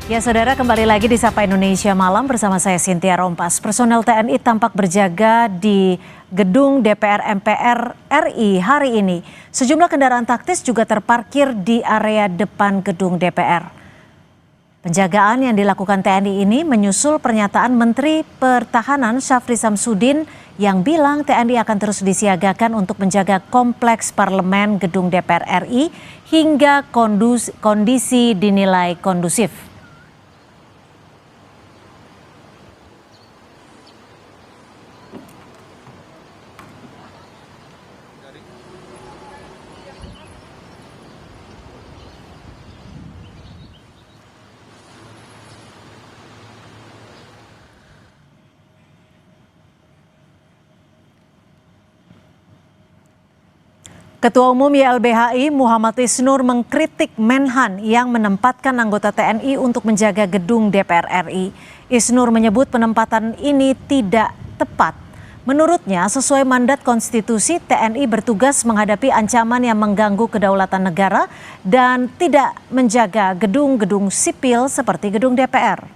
Ya saudara, kembali lagi di Sapa Indonesia Malam bersama saya Cynthia Rompas. Personel TNI tampak berjaga di gedung DPR MPR RI hari ini. Sejumlah kendaraan taktis juga terparkir di area depan gedung DPR. Penjagaan yang dilakukan TNI ini menyusul pernyataan Menteri Pertahanan Syafri Samsudin yang bilang TNI akan terus disiagakan untuk menjaga kompleks parlemen gedung DPR RI hingga kondisi dinilai kondusif. Ketua Umum YLBHI Muhammad Isnur mengkritik Menhan yang menempatkan anggota TNI untuk menjaga gedung DPR RI. Isnur menyebut penempatan ini tidak tepat. Menurutnya, sesuai mandat konstitusi, TNI bertugas menghadapi ancaman yang mengganggu kedaulatan negara dan tidak menjaga gedung-gedung sipil seperti gedung DPR.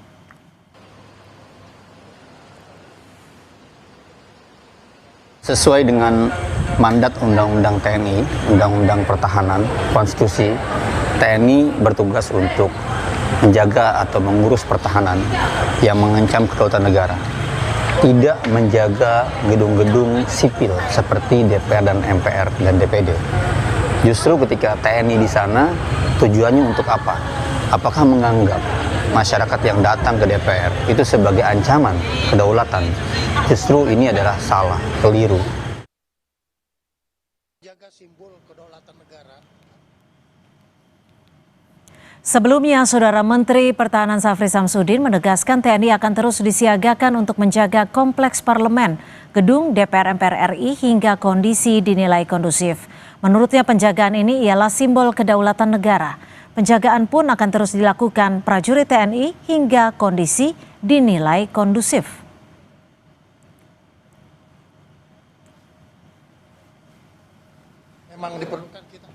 Sesuai dengan mandat Undang-Undang TNI, Undang-Undang Pertahanan, Konstitusi, TNI bertugas untuk menjaga atau mengurus pertahanan yang mengancam kedaulatan negara. Tidak menjaga gedung-gedung sipil seperti DPR dan MPR dan DPD. Justru ketika TNI di sana, tujuannya untuk apa? Apakah menganggap masyarakat yang datang ke DPR itu sebagai ancaman kedaulatan? Justru ini adalah salah, keliru. Jaga simbol kedaulatan negara. Sebelumnya, Saudara Menteri Pertahanan Syafri Samsudin menegaskan TNI akan terus disiagakan untuk menjaga kompleks parlemen, gedung DPR MPR RI hingga kondisi dinilai kondusif. Menurutnya penjagaan ini ialah simbol kedaulatan negara. Penjagaan pun akan terus dilakukan prajurit TNI hingga kondisi dinilai kondusif. Memang diperlukan kita.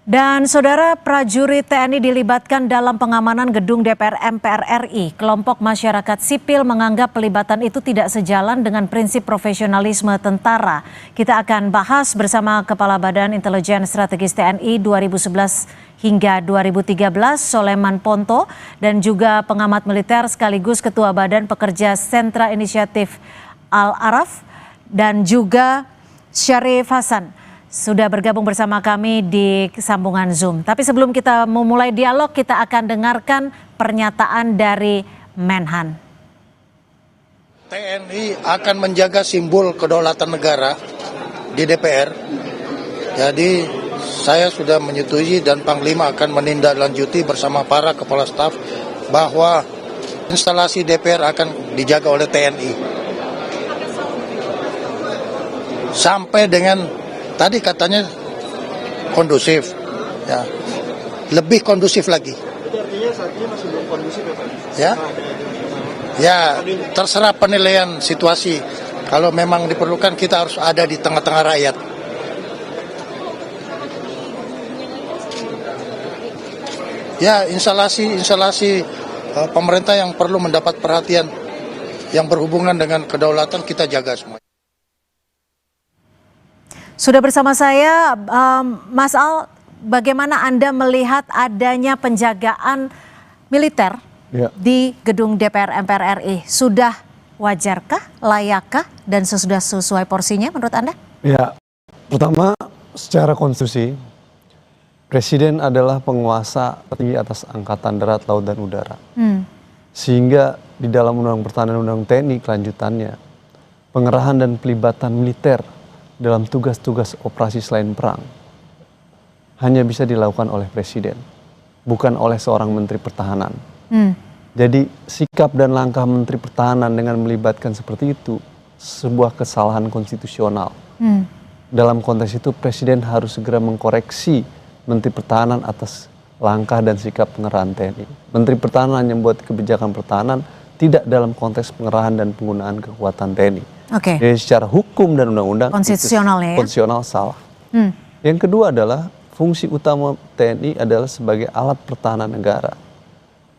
Dan saudara, prajurit TNI dilibatkan dalam pengamanan gedung DPR MPR RI. Kelompok masyarakat sipil menganggap pelibatan itu tidak sejalan dengan prinsip profesionalisme tentara. Kita akan bahas bersama Kepala Badan Intelijen Strategis TNI 2011 hingga 2013, Soleman Ponto, dan juga pengamat militer sekaligus Ketua Badan Pekerja Sentra Inisiatif Al-Araf, dan juga Syarif Hasan sudah bergabung bersama kami di sambungan Zoom. Tapi sebelum kita memulai dialog, kita akan dengarkan pernyataan dari Menhan. TNI akan menjaga simbol kedaulatan negara di DPR. Jadi saya sudah menyetujui dan Panglima akan menindaklanjuti bersama para kepala staf bahwa instalasi DPR akan dijaga oleh TNI. Sampai dengan tadi katanya kondusif, ya, lebih kondusif lagi. Jadi artinya saat ini masih belum kondusif ya Pak? Ya, terserah penilaian situasi. Kalau memang diperlukan kita harus ada di tengah-tengah rakyat. Ya, instalasi pemerintah yang perlu mendapat perhatian yang berhubungan dengan kedaulatan kita jaga semua. Sudah bersama saya Mas Al, bagaimana Anda melihat adanya penjagaan militer di gedung DPR MPR RI? Sudah wajarkah, layakkah, dan sudah sesuai porsinya menurut Anda? Ya, pertama secara konstitusi, Presiden adalah penguasa tertinggi atas Angkatan Darat, Laut, dan Udara. Sehingga di dalam Undang-Undang Pertahanan Undang TNI kelanjutannya, pengerahan dan pelibatan militer dalam tugas-tugas operasi selain perang hanya bisa dilakukan oleh Presiden, bukan oleh seorang Menteri Pertahanan. Jadi sikap dan langkah Menteri Pertahanan dengan melibatkan seperti itu sebuah kesalahan konstitusional. Dalam konteks itu Presiden harus segera mengkoreksi Menteri Pertahanan atas langkah dan sikap pengerahan TNI. Menteri Pertahanan yang membuat kebijakan pertahanan tidak dalam konteks pengerahan dan penggunaan kekuatan TNI. Oke. Jadi secara hukum dan undang-undang Konstitusionalnya ya? konstitusional salah. Yang kedua adalah fungsi utama TNI adalah sebagai alat pertahanan negara.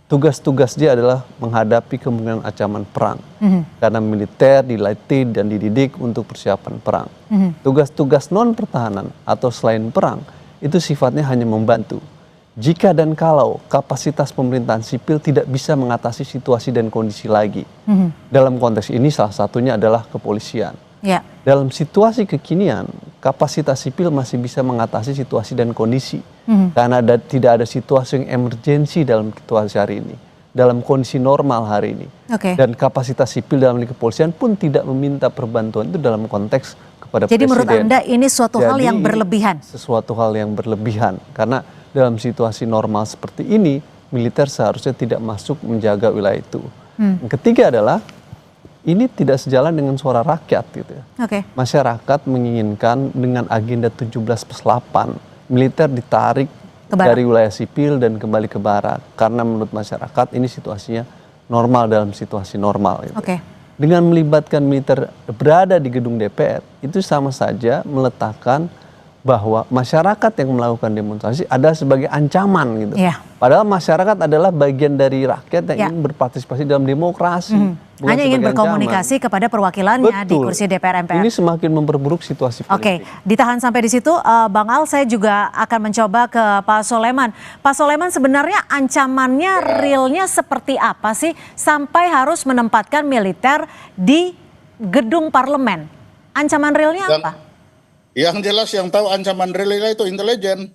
Tugas-tugas dia adalah menghadapi kemungkinan ancaman perang. Karena militer dilatih dan dididik untuk persiapan perang. Tugas-tugas non pertahanan atau selain perang itu sifatnya hanya membantu. Jika dan kalau kapasitas pemerintahan sipil tidak bisa mengatasi situasi dan kondisi lagi. Dalam konteks ini salah satunya adalah kepolisian. Ya. Dalam situasi kekinian, kapasitas sipil masih bisa mengatasi situasi dan kondisi. Karena tidak ada situasi yang emergensi dalam situasi hari ini. Dalam kondisi normal hari ini. Oke. Dan kapasitas sipil dalam kepolisian pun tidak meminta perbantuan itu dalam konteks kepada Jadi presiden. menurut Anda ini suatu hal Jadi yang berlebihan? Sesuatu hal yang berlebihan. Karena dalam situasi normal seperti ini, militer seharusnya tidak masuk menjaga wilayah itu. Yang ketiga adalah, ini tidak sejalan dengan suara rakyat gitu ya. Oke. Masyarakat menginginkan dengan agenda 17+8 militer ditarik Ke barat. dari wilayah sipil dan kembali ke barat karena menurut masyarakat ini situasinya normal dalam situasi normal gitu. Oke. Dengan melibatkan militer berada di gedung DPR itu sama saja meletakkan bahwa masyarakat yang melakukan demonstrasi adalah sebagai ancaman gitu. Iya. Padahal masyarakat adalah bagian dari rakyat yang Ya. ingin berpartisipasi dalam demokrasi. bukan Hanya ingin sebagai berkomunikasi ancaman. kepada perwakilannya di Betul. kursi DPR MPR. Ini semakin memperburuk situasi Oke, politik. ditahan sampai di situ, Bang Al. Saya juga akan mencoba ke Pak Soleman. Pak Soleman, sebenarnya ancamannya realnya seperti apa sih sampai harus menempatkan militer di gedung parlemen? Ancaman realnya apa? Yang jelas yang tahu ancaman real itu intelijen.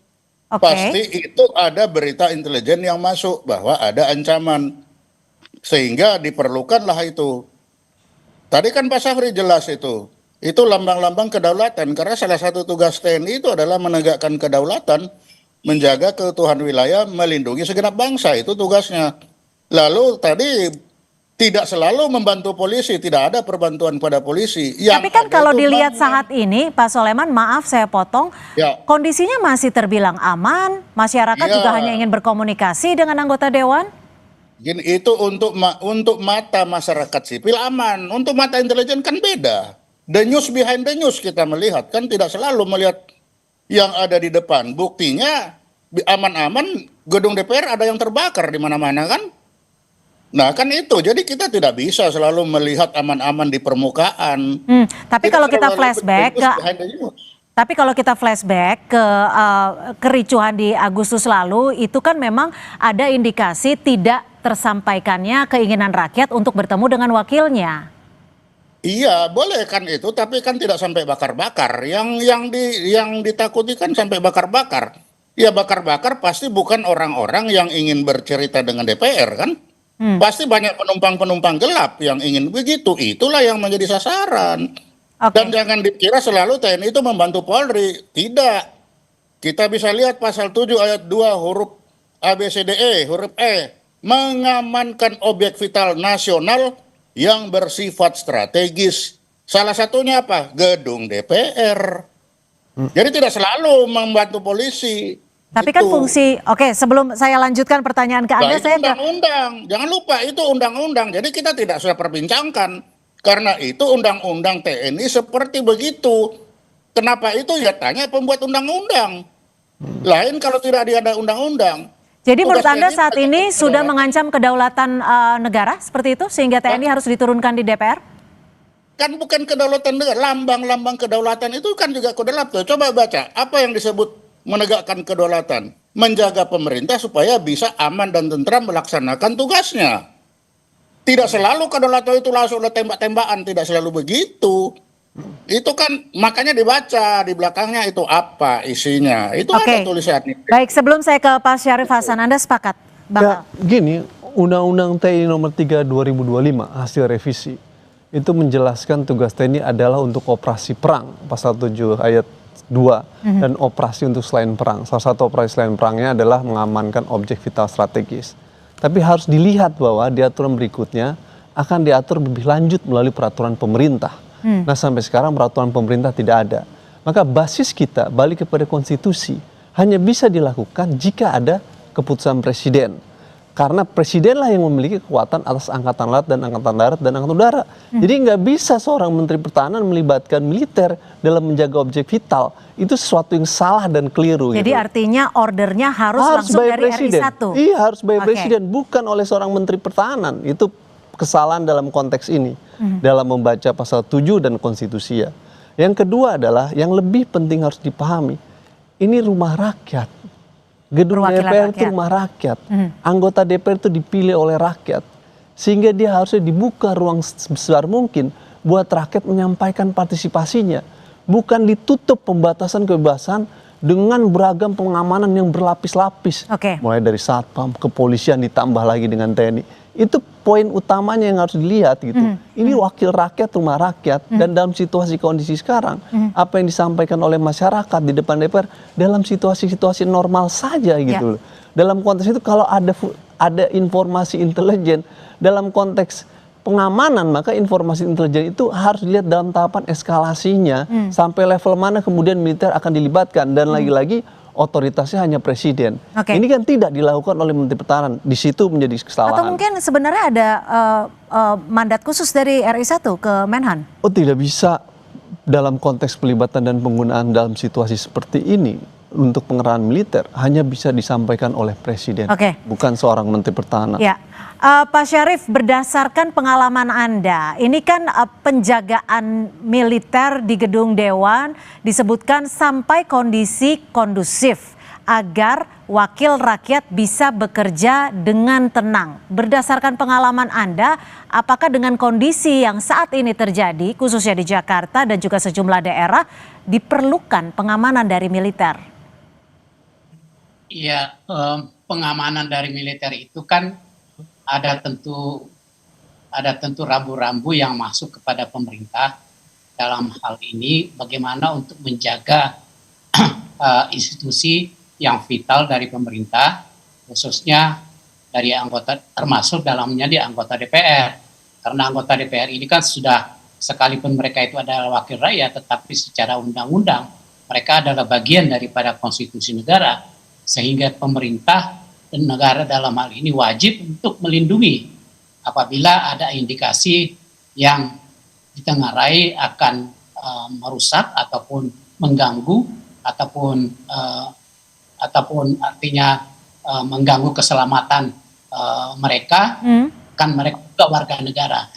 Oke. Pasti itu ada berita intelijen yang masuk bahwa ada ancaman. Sehingga diperlukanlah itu. Tadi kan Pak Safri jelas itu. Itu lambang-lambang kedaulatan. Karena salah satu tugas TNI itu adalah menegakkan kedaulatan, menjaga keutuhan wilayah, melindungi segenap bangsa. Itu tugasnya. Lalu tadi tidak selalu membantu polisi, tidak ada perbantuan pada polisi. Tapi kan kalau itu dilihat banyak. saat ini, Pak Soleman, maaf saya potong, Ya. kondisinya masih terbilang aman, masyarakat Ya. juga hanya ingin berkomunikasi dengan anggota dewan. Gini, itu untuk mata masyarakat sipil aman, untuk mata intelijen kan beda. The news behind the news kita melihat, kan tidak selalu melihat yang ada di depan. Buktinya aman-aman gedung DPR ada yang terbakar di mana-mana kan. Nah kan itu, jadi kita tidak bisa selalu melihat aman-aman di permukaan. Tapi kalau kita flashback ke Tapi kalau kita flashback ke kericuhan di Agustus lalu, itu kan memang ada indikasi tidak tersampaikannya keinginan rakyat untuk bertemu dengan wakilnya. Iya, boleh kan itu, tapi kan tidak sampai bakar-bakar. Yang ditakuti kan sampai bakar-bakar. Ya bakar-bakar pasti bukan orang-orang yang ingin bercerita dengan DPR kan. Pasti banyak penumpang-penumpang gelap yang ingin begitu. Itulah yang menjadi sasaran. Oke. Dan jangan dikira selalu TNI itu membantu Polri. Tidak. Kita bisa lihat pasal 7 ayat 2 huruf ABCDE, huruf E. Mengamankan objek vital nasional yang bersifat strategis. Salah satunya apa? Gedung DPR. Jadi tidak selalu membantu polisi. Tapi kan fungsi, oke, sebelum saya lanjutkan pertanyaan ke Anda, Nah, itu saya ke undang-undang. Jangan lupa itu undang-undang. Jadi kita tidak usah perbincangkan. Karena itu undang-undang TNI seperti begitu. Kenapa itu? Ya tanya pembuat undang-undang. Lain kalau tidak ada undang-undang. Jadi menurut Tugas Anda TNI saat ini adalah- sudah mengancam kedaulatan negara seperti itu sehingga TNI harus diturunkan di DPR? Kan bukan kedaulatan negara, lambang-lambang kedaulatan itu kan juga kedaulatan. Coba baca, apa yang disebut menegakkan kedaulatan? Menjaga pemerintah supaya bisa aman dan tentram melaksanakan tugasnya. Tidak selalu kedaulatan itu langsung ada tembak-tembakan, tidak selalu begitu. Itu kan makanya dibaca di belakangnya itu apa isinya. Itu Oke. ada tulisannya. Baik, sebelum saya ke Pak Syarif Hasan, Anda sepakat? Bang Ya, Al? gini, Undang-Undang TNI nomor 3 2025 hasil revisi itu menjelaskan tugas TNI adalah untuk operasi perang, pasal 7 ayat 2, dan operasi untuk selain perang. Salah satu operasi selain perangnya adalah mengamankan objek vital strategis. Tapi harus dilihat bahwa di aturan berikutnya akan diatur lebih lanjut melalui peraturan pemerintah. Nah sampai sekarang peraturan pemerintah tidak ada. Maka basis kita balik kepada konstitusi hanya bisa dilakukan jika ada keputusan presiden. Karena presidenlah yang memiliki kekuatan atas angkatan laut dan angkatan darat dan angkatan udara. Jadi nggak bisa seorang menteri pertahanan melibatkan militer dalam menjaga objek vital. Itu sesuatu yang salah dan keliru. Jadi gitu. artinya ordernya harus langsung by dari presiden. RI 1. Iya, harus by Oke. presiden, bukan oleh seorang menteri pertahanan. Itu kesalahan dalam konteks ini, dalam membaca pasal 7 dan konstitusi ya. Yang kedua adalah yang lebih penting harus dipahami, ini rumah rakyat. Gedung Perwakilan DPR itu rakyat. rumah rakyat. Anggota DPR itu dipilih oleh rakyat. Sehingga dia harusnya dibuka ruang sebesar mungkin buat rakyat menyampaikan partisipasinya. Bukan ditutup pembatasan kebebasan dengan beragam pengamanan yang berlapis-lapis. Oke. Mulai dari satpam, kepolisian ditambah lagi dengan TNI. Itu poin utamanya yang harus dilihat gitu. Ini wakil rakyat, rumah rakyat, dan dalam situasi kondisi sekarang, apa yang disampaikan oleh masyarakat di depan DPR dalam situasi-situasi normal saja gitu loh. Dalam konteks itu kalau ada informasi intelijen dalam konteks pengamanan, maka informasi intelijen itu harus dilihat dalam tahapan eskalasinya sampai level mana kemudian militer akan dilibatkan, dan lagi-lagi otoritasnya hanya presiden. Oke. Ini kan tidak dilakukan oleh Menteri Pertahanan. Di situ menjadi kesalahan. Atau mungkin sebenarnya ada mandat khusus dari RI 1 ke Menhan? Oh, tidak bisa dalam konteks pelibatan dan penggunaan dalam situasi seperti ini untuk pengerahan militer hanya bisa disampaikan oleh presiden, Oke. bukan seorang Menteri Pertahanan. Ya, Pak Syarif, berdasarkan pengalaman Anda, ini kan penjagaan militer di gedung Dewan disebutkan sampai kondisi kondusif agar wakil rakyat bisa bekerja dengan tenang. Berdasarkan pengalaman Anda, apakah dengan kondisi yang saat ini terjadi, khususnya di Jakarta dan juga sejumlah daerah, diperlukan pengamanan dari militer? Iya, pengamanan dari militer itu kan ada tentu rambu-rambu yang masuk kepada pemerintah dalam hal ini bagaimana untuk menjaga institusi yang vital dari pemerintah, khususnya dari anggota, termasuk dalamnya di anggota DPR. Karena anggota DPR ini kan sudah, sekalipun mereka itu adalah wakil rakyat, tetapi secara undang-undang mereka adalah bagian daripada konstitusi negara, sehingga pemerintah dan negara dalam hal ini wajib untuk melindungi apabila ada indikasi yang ditengarai akan merusak ataupun mengganggu ataupun artinya mengganggu keselamatan mereka, kan mereka juga warga negara.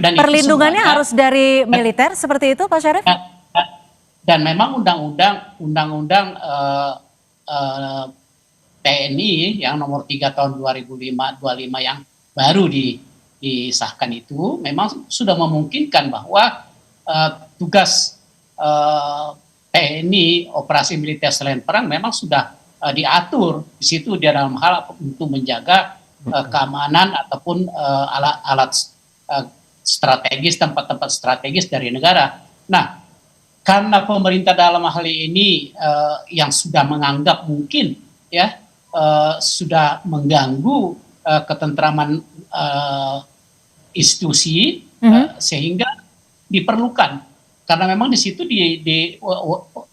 Dan Perlindungannya itu semuanya, harus dari militer seperti itu, Pak Syarif? dan memang undang-undang TNI yang nomor 3 tahun 2025 yang baru disahkan itu memang sudah memungkinkan bahwa tugas TNI operasi militer selain perang memang sudah diatur di situ di dalam hal untuk menjaga keamanan ataupun alat-alat strategis, tempat-tempat strategis dari negara. Nah, karena pemerintah dalam hal ini yang sudah menganggap mungkin ya sudah mengganggu ketentraman institusi, sehingga diperlukan, karena memang di situ di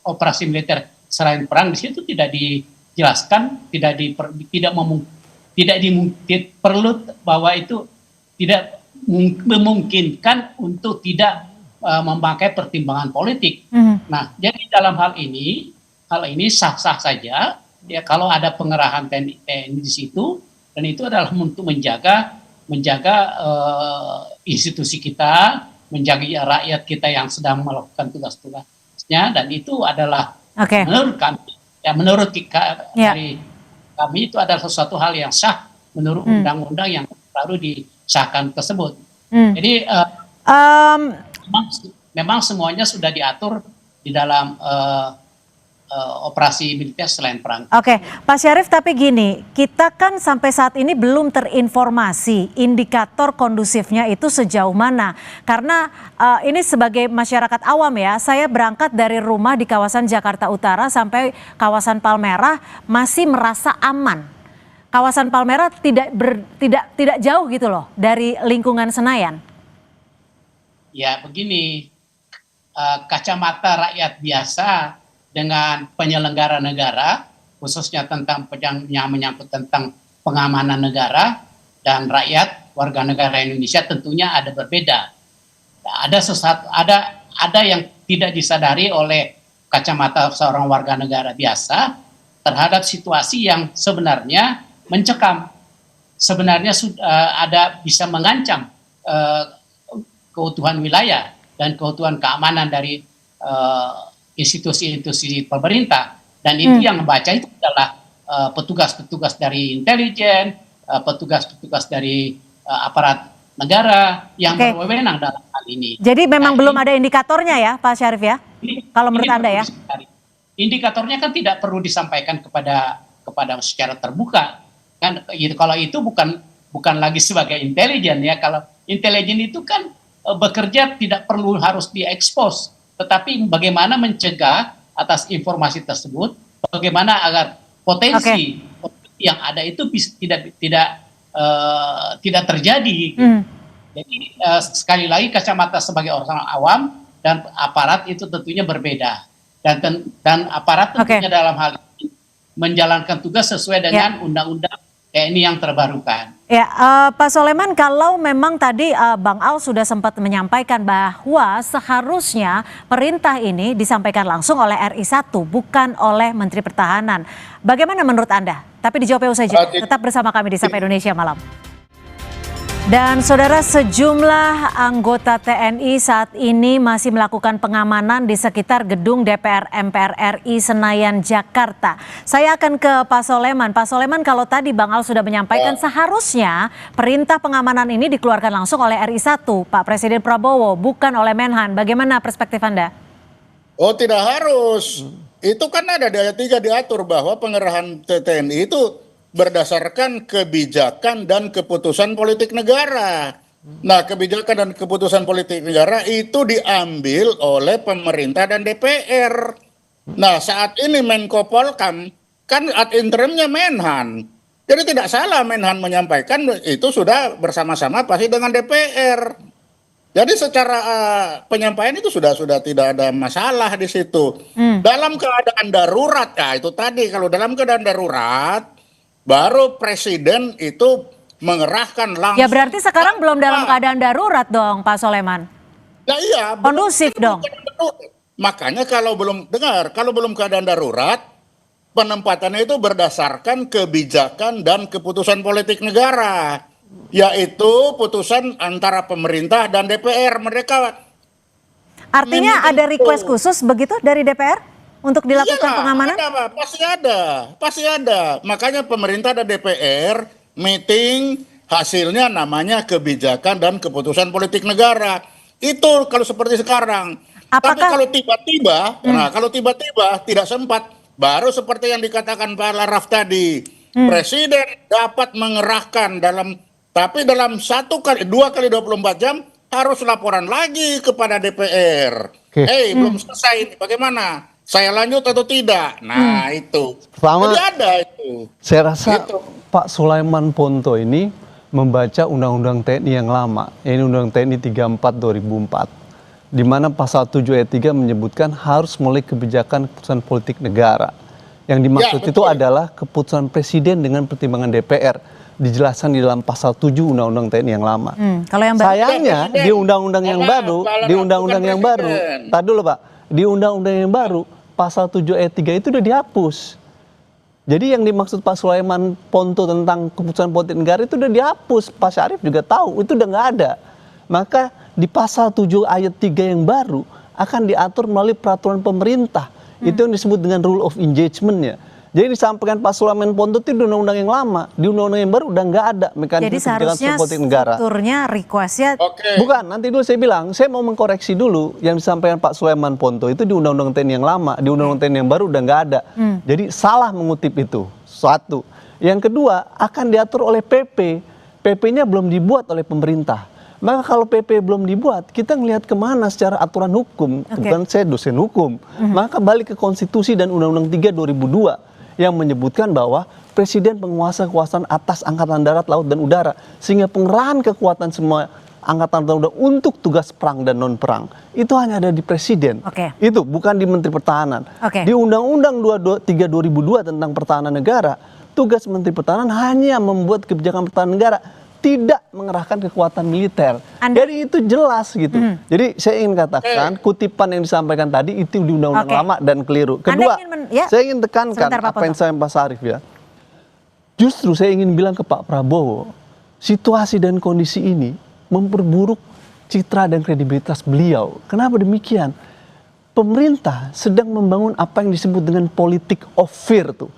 operasi militer selain perang di situ tidak dijelaskan, perlu bahwa itu tidak memungkinkan untuk tidak memakai pertimbangan politik. Nah, jadi dalam hal ini sah-sah saja ya kalau ada pengerahan TNI di situ, dan itu adalah untuk menjaga institusi kita, menjaga rakyat kita yang sedang melakukan tugas-tugasnya, dan itu adalah menurut kami, dari kami itu adalah sesuatu hal yang sah menurut undang-undang yang baru disahkan tersebut. Jadi memang semuanya sudah diatur di dalam operasi militer selain perang. Oke, Pak Syarif, tapi gini, kita kan sampai saat ini belum terinformasi indikator kondusifnya itu sejauh mana. Karena ini sebagai masyarakat awam ya, saya berangkat dari rumah di kawasan Jakarta Utara sampai kawasan Palmerah masih merasa aman. Kawasan Palmerah tidak jauh gitu loh dari lingkungan Senayan. Ya begini, kacamata rakyat biasa dengan penyelenggara negara, khususnya tentang yang menyangkut tentang pengamanan negara dan rakyat warga negara Indonesia tentunya ada berbeda. Ada yang tidak disadari oleh kacamata seorang warga negara biasa terhadap situasi yang sebenarnya mencekam, sebenarnya ada bisa mengancam keutuhan wilayah dan keutuhan keamanan dari institusi-institusi pemerintah. Dan itu yang membaca itu adalah petugas-petugas dari intelijen, petugas-petugas dari aparat negara yang berwenang dalam hal ini. Jadi memang belum ada indikatornya ya Pak Syarif ya? Kalau menurut Anda ya? Indikatornya kan tidak perlu disampaikan kepada secara terbuka. Kan kalau itu bukan lagi sebagai intelijen ya. Kalau intelijen itu kan bekerja tidak perlu harus diekspos, tetapi bagaimana mencegah atas informasi tersebut, bagaimana agar potensi yang ada itu tidak terjadi. Jadi sekali lagi kacamata sebagai orang awam dan aparat itu tentunya berbeda, dan aparat tentunya dalam hal ini menjalankan tugas sesuai dengan undang-undang TNI yang terbarukan. Ya, Pak Soleman, kalau memang tadi Bang Al sudah sempat menyampaikan bahwa seharusnya perintah ini disampaikan langsung oleh RI1, bukan oleh Menteri Pertahanan. Bagaimana menurut Anda? Tapi dijawab usai jeda. Tetap bersama kami di Sapa Indonesia Malam. Dan saudara, sejumlah anggota TNI saat ini masih melakukan pengamanan di sekitar gedung DPR MPR RI Senayan, Jakarta. Saya akan ke Pak Soleman. Pak Soleman, kalau tadi Bang Al sudah menyampaikan seharusnya perintah pengamanan ini dikeluarkan langsung oleh RI1, Pak Presiden Prabowo, bukan oleh Menhan. Bagaimana perspektif Anda? Oh, tidak harus. Itu kan ada di ayat 3 diatur bahwa pengerahan TNI itu berdasarkan kebijakan dan keputusan politik negara. Nah, kebijakan dan keputusan politik negara itu diambil oleh pemerintah dan DPR. Nah, saat ini Menko Polkam kan ad interimnya Menhan. Jadi tidak salah Menhan menyampaikan itu sudah bersama-sama pasti dengan DPR. Jadi secara penyampaian itu sudah tidak ada masalah di situ. Dalam keadaan darurat, ya itu tadi, kalau dalam keadaan darurat baru presiden itu mengerahkan langsung. Ya berarti sekarang belum dalam keadaan darurat dong Pak Soleman. Ya iya. Kondusif dong. Makanya kalau belum keadaan darurat, penempatannya itu berdasarkan kebijakan dan keputusan politik negara. Yaitu putusan antara pemerintah dan DPR. Mereka artinya ada request khusus begitu dari DPR? Untuk dilakukan pengamanan? Pasti ada. Makanya pemerintah dan DPR meeting, hasilnya namanya kebijakan dan keputusan politik negara. Itu kalau seperti sekarang. Tapi kalau tiba-tiba, tidak sempat, baru seperti yang dikatakan Pak Laraf tadi, presiden dapat mengerahkan dalam 2 kali 24 jam harus laporan lagi kepada DPR. Belum selesai ini, bagaimana? Saya lanjut atau tidak? Nah itu. Pertama, jadi ada itu. Saya rasa Pak Sulaiman Ponto ini membaca Undang-Undang TNI yang lama. Ini Undang TNI 34 2004. Di mana pasal 7 ayat 3 menyebutkan harus mulai kebijakan keputusan politik negara. Yang dimaksud itu adalah keputusan presiden dengan pertimbangan DPR. Dijelaskan di dalam pasal 7 Undang-Undang TNI yang lama. Kalau yang sayangnya di Undang-Undang yang baru, tadi dulu Pak, di Undang-Undang yang baru pasal 7 ayat 3 itu udah dihapus. Jadi yang dimaksud Pak Sulaiman Ponto tentang keputusan politik negara itu udah dihapus. Pak Syarif juga tahu itu udah nggak ada. Maka di pasal 7 ayat 3 yang baru akan diatur melalui peraturan pemerintah. Itu yang disebut dengan rule of engagement-nya. Jadi disampaikan Pak Sulaiman Ponto itu di undang-undang yang lama, di undang-undang yang baru udah nggak ada mekanisme kebijakan politik negara. Jadi strukturnya, requestnya. Bukan, nanti dulu saya bilang, saya mau mengkoreksi dulu yang disampaikan Pak Sulaiman Ponto itu di undang-undang TNI yang lama, di undang-undang TNI yang baru udah nggak ada. Jadi salah mengutip itu. Satu. Yang kedua, akan diatur oleh PP. PP-nya belum dibuat oleh pemerintah. Maka kalau PP belum dibuat, kita ngelihat kemana secara aturan hukum. Bukan saya dosen hukum. Maka balik ke konstitusi dan Undang-Undang 3 2002. Yang menyebutkan bahwa presiden penguasa kekuasaan atas angkatan darat, laut, dan udara. Sehingga pengerahan kekuatan semua angkatan darat untuk tugas perang dan non-perang. Itu hanya ada di presiden. Itu bukan di Menteri Pertahanan. Di Undang-Undang 3 2002 tentang pertahanan negara, tugas Menteri Pertahanan hanya membuat kebijakan pertahanan negara, tidak mengerahkan kekuatan militer. Jadi itu jelas gitu. Jadi saya ingin katakan kutipan yang disampaikan tadi itu di undang-undang lama dan keliru. Kedua, saya ingin tekankan apa yang saya Pak Sarif ya. Justru saya ingin bilang ke Pak Prabowo, situasi dan kondisi ini memperburuk citra dan kredibilitas beliau. Kenapa demikian? Pemerintah sedang membangun apa yang disebut dengan politik of fear tuh.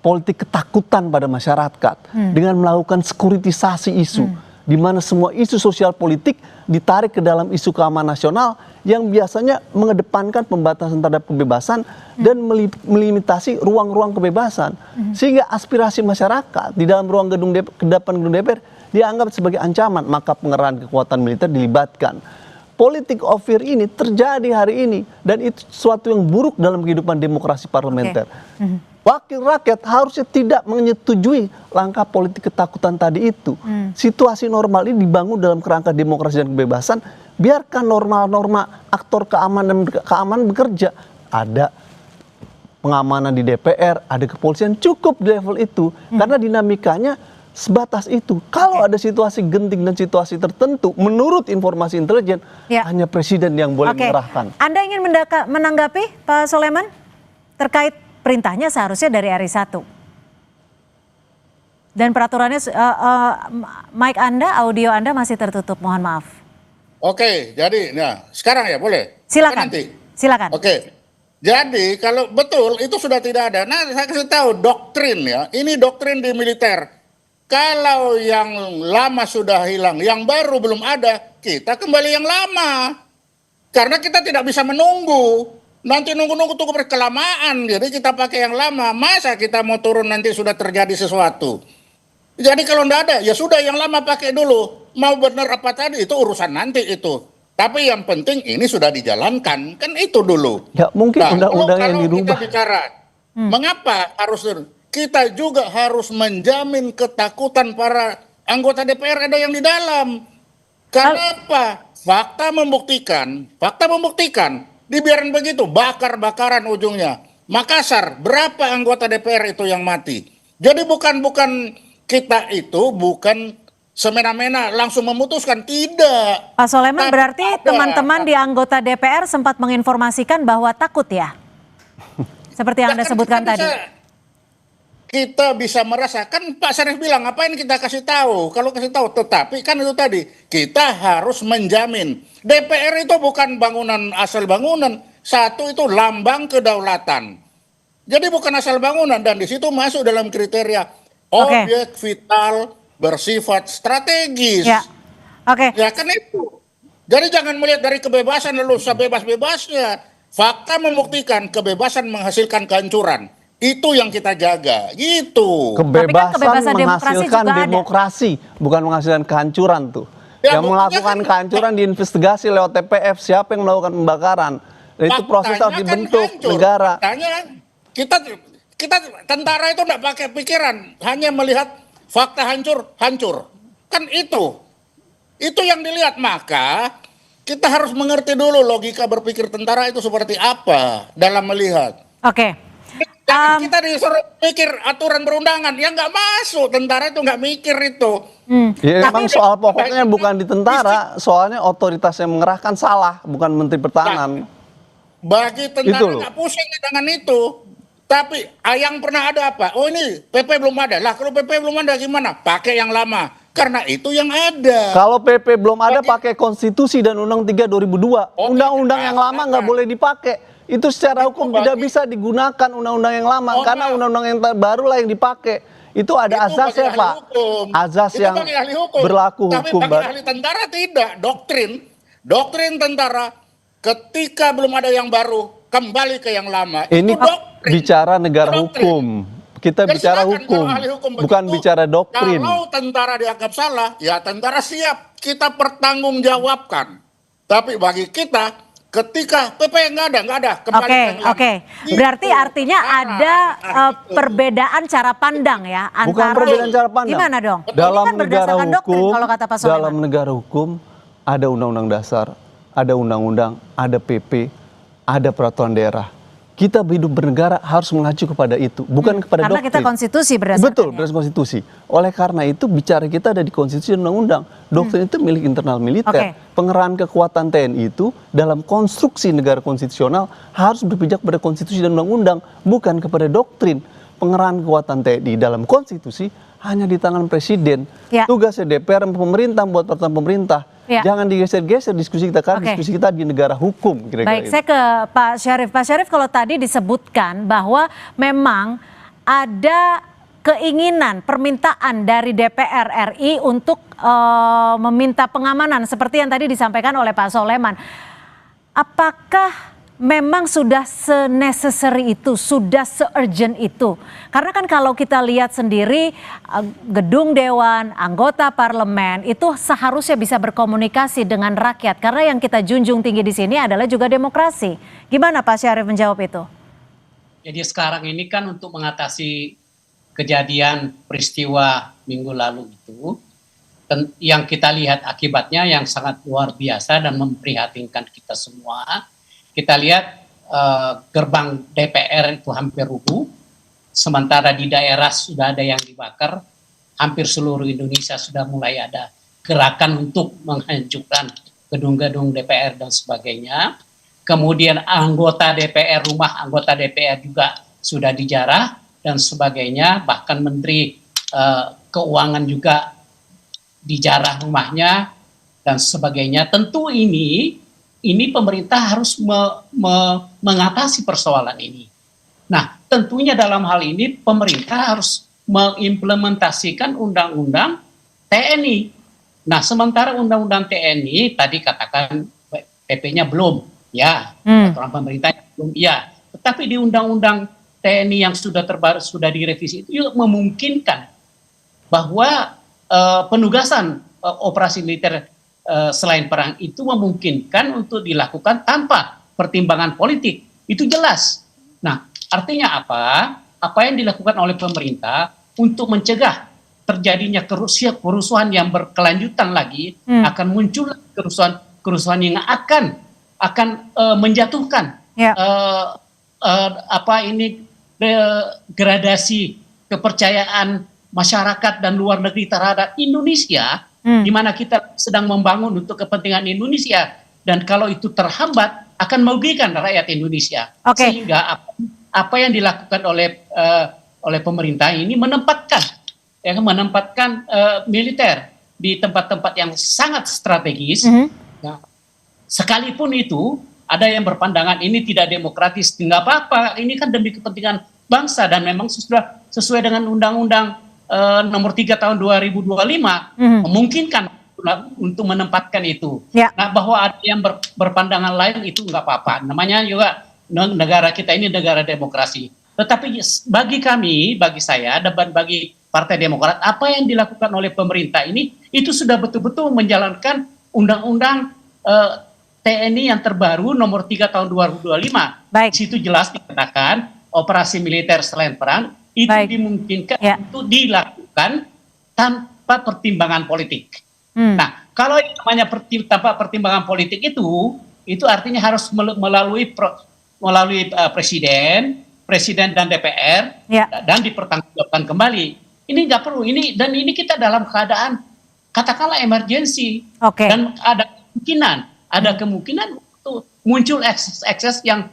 Politik ketakutan pada masyarakat dengan melakukan sekuritisasi isu, di mana semua isu sosial politik ditarik ke dalam isu keamanan nasional yang biasanya mengedepankan pembatasan terhadap kebebasan dan melimitasi ruang-ruang kebebasan, sehingga aspirasi masyarakat di dalam ruang gedung DPR dianggap sebagai ancaman, maka pengerahan kekuatan militer dilibatkan. Politik of fear ini terjadi hari ini dan itu sesuatu yang buruk dalam kehidupan demokrasi parlementer. Wakil rakyat harusnya tidak menyetujui langkah politik ketakutan tadi itu. Situasi normal ini dibangun dalam kerangka demokrasi dan kebebasan. Biarkan norma-norma aktor keamanan bekerja. Ada pengamanan di DPR, ada kepolisian, cukup di level itu. Karena dinamikanya sebatas itu. Kalau ada situasi genting dan situasi tertentu, menurut informasi intelijen, hanya presiden yang boleh mengerahkan. Anda ingin menanggapi Pak Soleman terkait perintahnya seharusnya dari RI 1. Dan peraturannya, mic Anda, audio Anda masih tertutup, mohon maaf. Oke, jadi nah sekarang ya boleh? Silakan. Silakan. Oke, jadi kalau betul itu sudah tidak ada. Nah saya kasih tahu doktrin ya, ini doktrin di militer. Kalau yang lama sudah hilang, yang baru belum ada, kita kembali yang lama. Karena kita tidak bisa menunggu. Nanti nunggu-nunggu tunggu berkelamaan, jadi kita pakai yang lama. Masa kita mau turun nanti sudah terjadi sesuatu? Jadi kalau enggak ada, ya sudah yang lama pakai dulu. Mau benar apa tadi, itu urusan nanti itu. Tapi yang penting ini sudah dijalankan, kan itu dulu. Ya mungkin undang-undang yang dirubah. Kita bicara, mengapa harus kita juga harus menjamin ketakutan para anggota DPR ada yang di dalam. Kenapa? Fakta membuktikan, dibiarin begitu, bakar-bakaran ujungnya. Makassar, berapa anggota DPR itu yang mati? Jadi bukan kita itu bukan semena-mena langsung memutuskan, tidak. Pak Soleman, berarti teman-teman di anggota DPR sempat menginformasikan bahwa takut ya? Seperti yang Anda sebutkan tadi. Kita bisa merasakan, Pak Sarif bilang, ngapain kita kasih tahu? Kalau kasih tahu, tetapi kan itu tadi, kita harus menjamin. DPR itu bukan bangunan asal bangunan, satu itu lambang kedaulatan. Jadi bukan asal bangunan, dan di situ masuk dalam kriteria objek vital bersifat strategis. Ya, ya kan itu. Jadi jangan melihat dari kebebasan lalu sebebas-bebasnya. Fakta membuktikan kebebasan menghasilkan kehancuran. Itu yang kita jaga, gitu. Kebebasan menghasilkan demokrasi, bukan menghasilkan kehancuran tuh. Ya, yang melakukan kehancuran diinvestigasi lewat TPF, siapa yang melakukan pembakaran. Dan itu proses harus dibentuk negara. Faktanya kita tentara itu tidak pakai pikiran, hanya melihat fakta hancur. Kan itu yang dilihat. Maka kita harus mengerti dulu logika berpikir tentara itu seperti apa dalam melihat. Kita disuruh mikir aturan perundangan, ya nggak masuk, tentara itu nggak mikir itu. Ya, memang soal pokoknya bukan di tentara, soalnya otoritas yang mengerahkan salah, bukan Menteri Pertahanan. Bagi tentara nggak pusing dengan itu. Tapi yang pernah ada apa? Oh ini PP belum ada. Lah kalau PP belum ada gimana? Pakai yang lama. Karena itu yang ada. Kalau PP belum ada, pakai konstitusi dan Undang-Undang 3 2002. Undang-undang yang lama nggak boleh dipakai. Itu secara hukum tidak bisa digunakan undang-undang yang lama, karena undang-undang yang baru lah yang dipakai. Itu ada azasnya, Pak. Azas yang berlaku hukum. Tapi bagi ahli tentara tidak. Doktrin tentara ketika belum ada yang baru kembali ke yang lama. Ini bicara negara hukum. Kita bicara hukum, bukan bicara doktrin. Kalau tentara dianggap salah, ya tentara siap kita pertanggungjawabkan. Tapi bagi kita, ketika PP nggak ada, kembali. Berarti artinya ada perbedaan cara pandang ya antara. Bukan perbedaan cara pandang. Gimana dong? Dalam kan negara hukum, doktrin, kalau kata Pak Soleman. dalam negara hukum ada undang-undang dasar, ada undang-undang, ada PP, ada peraturan daerah. kita hidup bernegara harus mengacu kepada itu, bukan kepada Karena doktrin. kita konstitusi berdasarkan. Betul, berdasarkan konstitusi. Oleh karena itu bicara kita ada di konstitusi dan undang-undang. Doktrin itu milik internal militer. Oke. Pengerahan kekuatan TNI itu dalam konstruksi negara konstitusional harus berpijak pada konstitusi dan undang-undang, bukan kepada doktrin. Pengerahan kekuatan TNI dalam konstitusi hanya di tangan presiden. Ya. Tugasnya DPR dan pemerintah buat peraturan pemerintah. Ya. Jangan digeser-geser diskusi kita, karena Oke. diskusi kita di negara hukum. Kira-kira Baik, itu. saya ke Pak Syarif. Pak Syarif, kalau tadi disebutkan bahwa memang ada keinginan, permintaan dari DPR RI untuk meminta pengamanan seperti yang tadi disampaikan oleh Pak Soleman. Apakah memang sudah se-necessary itu, sudah se-urgent itu? Karena kan kalau kita lihat sendiri gedung dewan, anggota parlemen itu seharusnya bisa berkomunikasi dengan rakyat. Karena yang kita junjung tinggi di sini adalah juga demokrasi. Gimana Pak Syarif menjawab itu? Jadi sekarang ini kan untuk mengatasi kejadian peristiwa minggu lalu itu, yang kita lihat akibatnya yang sangat luar biasa dan memprihatinkan kita semua. Kita lihat gerbang DPR itu hampir rubuh, sementara di daerah sudah ada yang dibakar, hampir seluruh Indonesia sudah mulai ada gerakan untuk menghancurkan gedung-gedung DPR dan sebagainya. Kemudian rumah anggota DPR juga sudah dijarah dan sebagainya, bahkan Menteri Keuangan juga dijarah rumahnya dan sebagainya. Tentu ini pemerintah harus mengatasi persoalan ini. Nah, tentunya dalam hal ini pemerintah harus mengimplementasikan undang-undang TNI. Nah, sementara undang-undang TNI tadi katakan PP-nya belum, ya, peraturan pemerintah belum, ya. Tetapi di undang-undang TNI yang sudah terbaru, sudah direvisi itu juga memungkinkan bahwa penugasan operasi militer selain perang itu memungkinkan untuk dilakukan tanpa pertimbangan politik. Itu jelas. Nah, artinya apa? Apa yang dilakukan oleh pemerintah untuk mencegah terjadinya kerusuhan yang berkelanjutan lagi, akan muncul kerusuhan yang akan menjatuhkan gradasi kepercayaan masyarakat dan luar negeri terhadap Indonesia, di mana kita sedang membangun untuk kepentingan Indonesia, dan kalau itu terhambat akan merugikan rakyat Indonesia. Sehingga apa yang dilakukan oleh pemerintah ini menempatkan militer di tempat-tempat yang sangat strategis. Nah, sekalipun itu ada yang berpandangan ini tidak demokratis, nggak apa-apa, ini kan demi kepentingan bangsa dan memang sudah sesuai dengan Undang-Undang nomor 3 tahun 2025 memungkinkan untuk menempatkan itu. Nah, bahwa ada yang berpandangan lain itu nggak apa-apa. Namanya juga negara kita ini negara demokrasi. Tetapi bagi saya dan bagi Partai Demokrat, apa yang dilakukan oleh pemerintah ini itu sudah betul-betul menjalankan Undang-Undang TNI yang terbaru nomor 3 tahun 2025. Baik. Di situ jelas dikatakan operasi militer selain perang itu dimungkinkan untuk dilakukan tanpa pertimbangan politik. Nah, kalau yang namanya tanpa pertimbangan politik itu artinya harus melalui presiden dan DPR dan dipertanggungjawabkan kembali. Ini nggak perlu, ini kita dalam keadaan katakanlah emergensi, dan ada kemungkinan untuk muncul ekses yang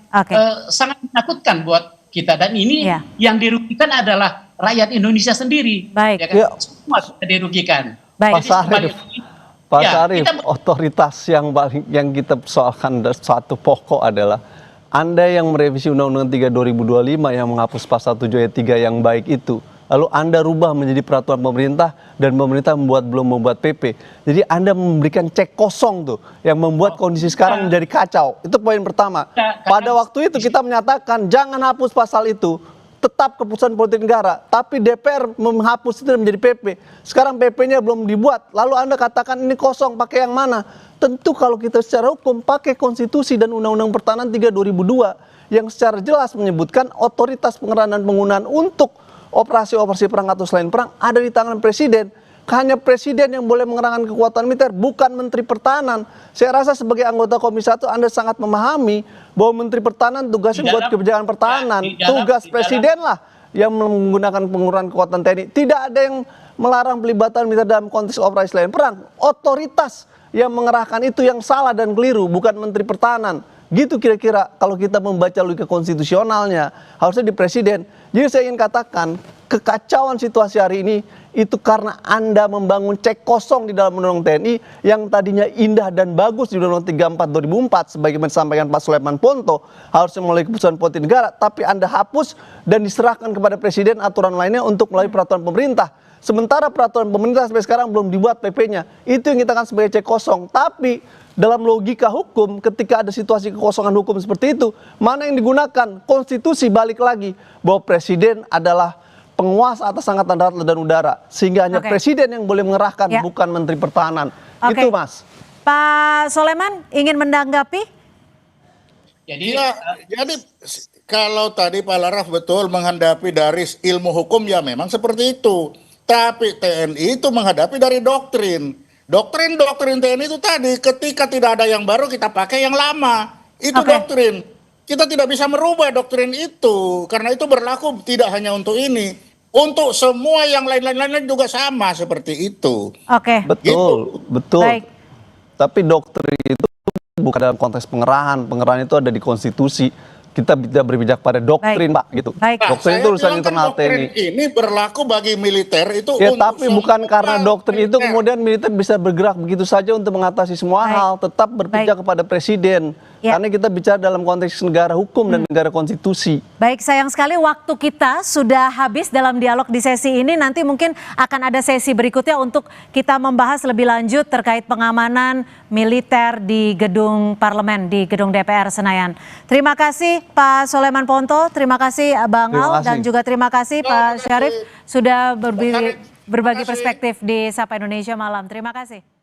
sangat menakutkan buat kita, dan ini yang dirugikan adalah rakyat Indonesia sendiri. Ya kan? Semua sudah dirugikan. Pak Syarif, otoritas yang kita persoalkan satu pokok adalah Anda yang merevisi Undang-Undang 3 2025 yang menghapus pasal 7 ayat 3 yang baik itu. Lalu Anda rubah menjadi peraturan pemerintah dan pemerintah belum membuat PP. Jadi Anda memberikan cek kosong tuh yang membuat kondisi sekarang menjadi kacau. Itu poin pertama. Pada waktu itu kita menyatakan jangan hapus pasal itu. Tetap keputusan politik negara. Tapi DPR menghapus itu menjadi PP. Sekarang PP-nya belum dibuat. Lalu Anda katakan ini kosong, pakai yang mana? Tentu kalau kita secara hukum pakai konstitusi dan Undang-Undang Pertahanan 3 2002 yang secara jelas menyebutkan otoritas pengerahan dan penggunaan untuk operasi-operasi perang atau selain perang ada di tangan presiden. hanya presiden yang boleh mengerahkan kekuatan militer, bukan Menteri Pertahanan. Saya rasa sebagai anggota Komisi 1 Anda sangat memahami bahwa Menteri Pertahanan tugasnya buat kebijakan pertahanan. Tugas presiden lah yang menggunakan pengurangan kekuatan TNI. Tidak ada yang melarang pelibatan militer dalam konteks operasi selain perang. Otoritas yang mengerahkan itu yang salah dan keliru, bukan Menteri Pertahanan. Gitu kira-kira kalau kita membaca logika konstitusionalnya, harusnya di presiden. Jadi saya ingin katakan, kekacauan situasi hari ini itu karena Anda membangun cek kosong di dalam Undang-Undang TNI yang tadinya indah dan bagus di Undang-Undang 34 2004 sebagaimana disampaikan Pak Sulaiman Ponto, harusnya melalui keputusan politik negara, tapi Anda hapus dan diserahkan kepada presiden aturan lainnya untuk melalui peraturan pemerintah. Sementara peraturan pemerintah sampai sekarang belum dibuat PP-nya. Itu yang kita kan sebagai cek kosong. Tapi dalam logika hukum, ketika ada situasi kekosongan hukum seperti itu, mana yang digunakan? Konstitusi balik lagi bahwa presiden adalah penguasa atas angkatan darat dan udara, sehingga hanya presiden yang boleh mengerahkan, bukan Menteri Pertahanan. Itu Mas. Pak Soleman ingin menanggapi? Jadi kalau tadi Pak Laraf betul menghadapi dari ilmu hukum, ya memang seperti itu. Tapi TNI itu menghadapi dari doktrin. Doktrin TNI itu tadi, ketika tidak ada yang baru kita pakai yang lama. Itu doktrin. Kita tidak bisa merubah doktrin itu, karena itu berlaku tidak hanya untuk ini, untuk semua yang lain-lain juga sama seperti itu. Betul, betul. Baik. Tapi doktrin itu bukan dalam konteks pengerahan. Pengerahan itu ada di konstitusi. Kita tidak berpijak pada doktrin, Pak, gitu. Doktrin itu urusan internal TNI. Ini berlaku bagi militer itu. Ya, tapi bukan karena doktrin itu kemudian militer bisa bergerak begitu saja untuk mengatasi semua hal. Tetap berpijak kepada presiden. Karena kita bicara dalam konteks negara hukum dan negara konstitusi. Baik, sayang sekali waktu kita sudah habis dalam dialog di sesi ini. Nanti mungkin akan ada sesi berikutnya untuk kita membahas lebih lanjut terkait pengamanan militer di gedung parlemen, di gedung DPR Senayan. Terima kasih Pak Sulaiman Ponto, terima kasih Bang Al, dan juga terima kasih Pak Syarif sudah berbagi perspektif di Sapa Indonesia Malam. Terima kasih.